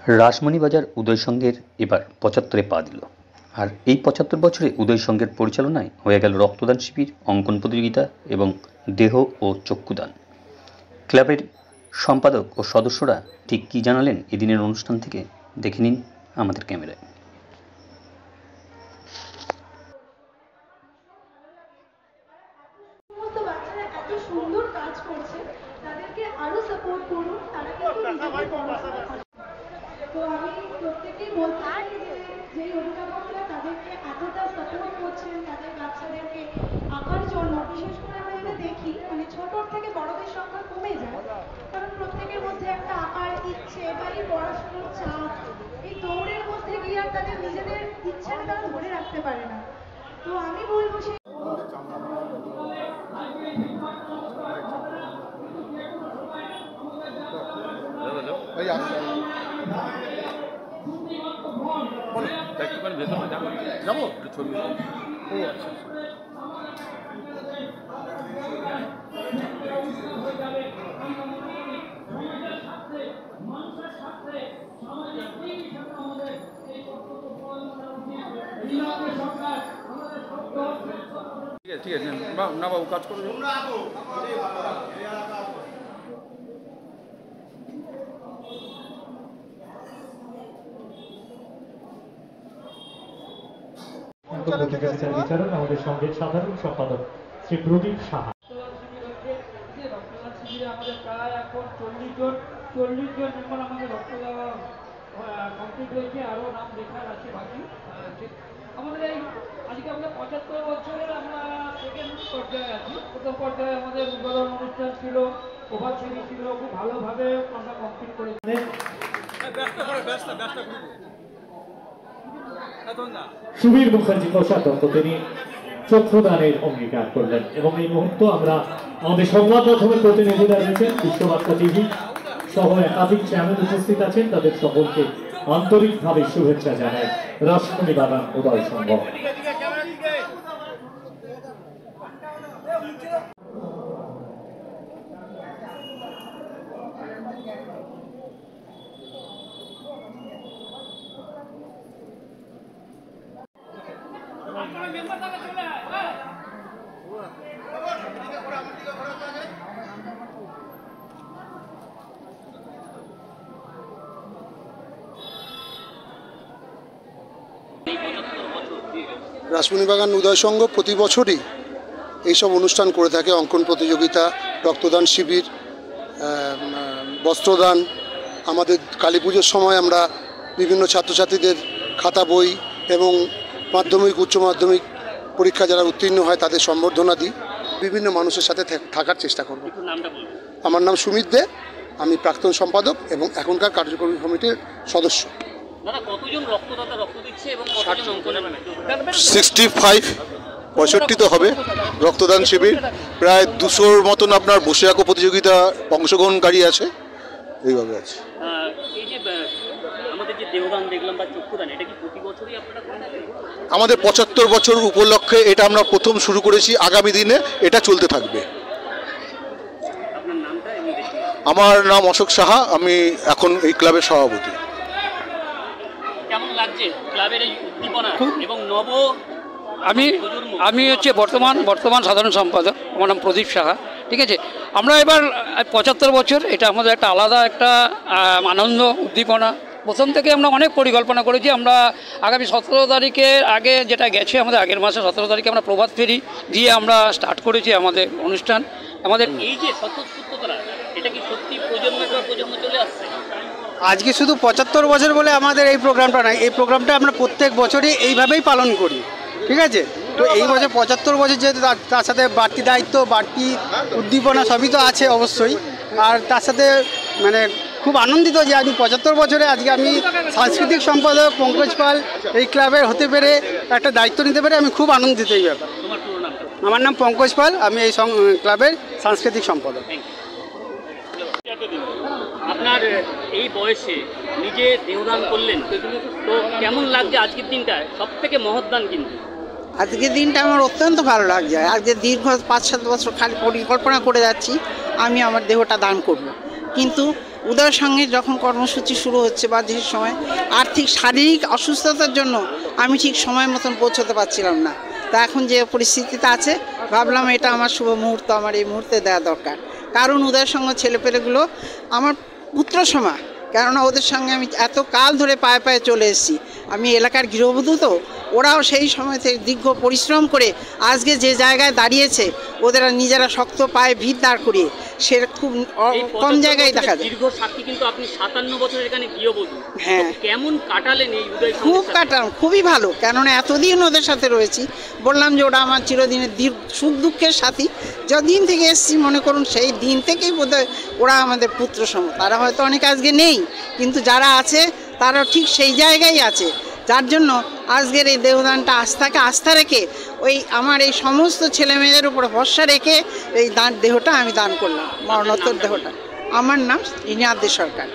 রাসমণিবাজার উদয় সংঘের এবার ৭৫-এ পা দিল। আর এই ৭৫ বছরে উদয় সংঘের পরিচালনায় হয়ে গেল রক্তদান শিবির, অঙ্কন প্রতিযোগিতা এবং দেহ ও চক্ষুদান। ক্লাবের সম্পাদক ও সদস্যরা ঠিক কী জানালেন এদিনের অনুষ্ঠান থেকে, দেখে নিন আমাদের ক্যামেরায়। তো আমি প্রত্যেককেই বলতে চাই যে অভিভাবকরা তাদেরকে এতটা সাপোর্ট করছেন তাদের বাচ্চাদেরকে আঁকার জন্য, বিশেষ করে আমরা যেটা দেখি মানে ছোটোর থেকে বড়দের সংখ্যা কমে যায়, কারণ প্রত্যেকের মধ্যে একটা আঁকার ইচ্ছে বা এই পড়াশোনার চাপ, এই দৌড়ের মধ্যে গিয়ে আর তাদের নিজেদের ইচ্ছাটা তারা ধরে রাখতে পারে না। তো আমি বলবো সেই যাবো ছবি। ও আচ্ছা, ঠিক আছে না বাবু, কাজ করো। বিচারক আমাদের সঙ্গে সাধারণ সম্পাদক শ্রী প্রদীপ সাহা। আমাদের প্রায় এখন 40 জন মেম্বার আমাদের রক্ত দেওয়া কমপ্লিট হয়েছে, আরও নাম লেখার আছে বাকি। আমাদের এই আজকে আমরা ৭৫ বছরের আমরা সেকেন্ড পর্যায়ে আছি। প্রথম পর্যায়ে আমাদের উদ্বোধন অনুষ্ঠান ছিল, প্রভাত ফেরি ছিল, খুব ভালোভাবে আমরা কমপ্লিট করেছি। সুবীর মুখার্জি কোষাধ্যক্ষ, তিনি চক্ষুদানের অঙ্গীকার করলেন এবং এই মুহূর্তে আমরা আমাদের সংবাদ মাধ্যমের প্রতিনিধিরা রয়েছেন, বিশ্ববার্তা টিভি সহ একাধিক চ্যানেল উপস্থিত আছেন, তাদের সকলকে আন্তরিকভাবে শুভেচ্ছা জানায় রাসমণিবাজার উদয় সংঘ। রাসমণিবাগান উদয় সংঘ প্রতি বছরই এইসব অনুষ্ঠান করে থাকে। অঙ্কন প্রতিযোগিতা, রক্তদান শিবির, বস্ত্রদান। আমাদের কালী পুজোর সময় আমরা বিভিন্ন ছাত্রছাত্রীদের খাতা বই এবং মাধ্যমিক উচ্চ মাধ্যমিক পরীক্ষা যারা উত্তীর্ণ হয় তাদের সম্বর্ধনা দিই। বিভিন্ন মানুষের সাথে থাকার চেষ্টা করব। আমার নাম সুমিত দে, আমি প্রাক্তন সম্পাদক এবং এখনকার কার্যকরী কমিটির সদস্য। 65 তো হবে রক্তদান শিবির। প্রায় 200-র মতন আপনার বসে আঁকো প্রতিযোগিতা অংশগ্রহণকারী আছে, এইভাবে আছে। আমাদের 75 বছর উপলক্ষে এটা আমরা প্রথম শুরু করেছি, আগামী দিনে এটা চলতে থাকবে। আমার নাম অশোক সাহা, আমি এখন এই ক্লাবের সভাপতি। আমি হচ্ছে বর্তমান সাধারণ সম্পাদক, আমার নাম প্রদীপ সাহা। ঠিক আছে, আমরা এবার ৭৫ বছর, এটা আমাদের একটা আলাদা একটা আনন্দ উদ্দীপনা। প্রথম থেকে আমরা অনেক পরিকল্পনা করেছি। আমরা আগামী 17 তারিখের আগে যেটা গেছে, আমাদের আগের মাসে 17 তারিখে আমরা প্রভাত ফেরি দিয়ে আমরা স্টার্ট করেছি আমাদের অনুষ্ঠান। আমাদের এই যে স্বতঃস্ফূর্ততা, এটা কি সত্যি প্রজন্মের পর প্রজন্ম চলে আসছে? আজকে শুধু ৭৫ বছর বলে আমাদের এই প্রোগ্রামটা নয়, এই প্রোগ্রামটা আমরা প্রত্যেক বছরই এইভাবেই পালন করি। ঠিক আছে, তো এই বছর ৭৫ বছর যেহেতু তার সাথে বাড়তি দায়িত্ব, বাড়তি উদ্দীপনা সবই তো আছে অবশ্যই। আর তার সাথে মানে খুব আনন্দিত যে আমি ৭৫ বছরে আজকে আমি সাংস্কৃতিক সম্পাদক পঙ্কজ পাল এই ক্লাবের হতে পেরে, একটা দায়িত্ব নিতে পেরে আমি খুব আনন্দিত এই ব্যাপার। আমার নাম পঙ্কজ পাল, আমি এই ক্লাবের সাংস্কৃতিক সম্পাদক। আপনার এই বয়সে নিজে দেহদান করলেন, তো কেমন লাগছে আজকের দিনটা? সব থেকে মহৎ দান কিন্তু আজকের দিনটা আমার অত্যন্ত ভালো লাগছে। আজকে দীর্ঘ 5-7 বছর খালি পরিকল্পনা করে যাচ্ছি আমি আমার দেহটা দান করব, কিন্তু উদয়ের সঙ্গে যখন কর্মসূচি শুরু হচ্ছে বা যে সময় আর্থিক শারীরিক অসুস্থতার জন্য আমি ঠিক সময় মতন পৌঁছতে পারছিলাম না। তা এখন যে পরিস্থিতিতে আছে ভাবলাম এটা আমার শুভ মুহূর্ত, আমার এই মুহূর্তে দেওয়া দরকার। কারণ উদয়ের সঙ্গে ছেলেপেলেগুলো আমার পুত্র সমা, কেননা ওদের সঙ্গে আমি এত কাল ধরে পায়ে পায়ে চলে এসেছি। আমি এলাকার গৃহবধূ, তো ওরাও সেই সময় থেকে দীর্ঘ পরিশ্রম করে আজকে যে জায়গায় দাঁড়িয়েছে, ওদের নিজেরা শক্ত পায়ে ভিত দাঁড় করিয়ে, সে খুব কম জায়গায় দেখা যায়। দীর্ঘ সাক্ষী কিন্তু আপনি 57 বছরের এখানে গৃহবধূ। হ্যাঁ, কেমন কাটালেন এই উদয়? খুব কাটালাম, খুবই ভালো, কেননা এতদিন ওদের সাথে রয়েছি। বললাম যে ওরা আমার চিরদিনের সুখ দুঃখের সাথী। যদিন থেকে এসেছি মনে করুন সেই দিন থেকেই বোধহয় ওরা আমাদের পুত্র সম। তারা হয়তো অনেক আজকে নেই, কিন্তু যারা আছে তারাও ঠিক সেই জায়গায় আছে। যার জন্য আজকের এই দেহদানটা আস্থা রেখে ওই আমার এই সমস্ত ছেলে মেয়েদের উপর ভরসা রেখে এই দেহটা আমি দান করলাম, মরণোত্তর দেহটা। আমার নাম ইনিয়াদ্দি সরকার।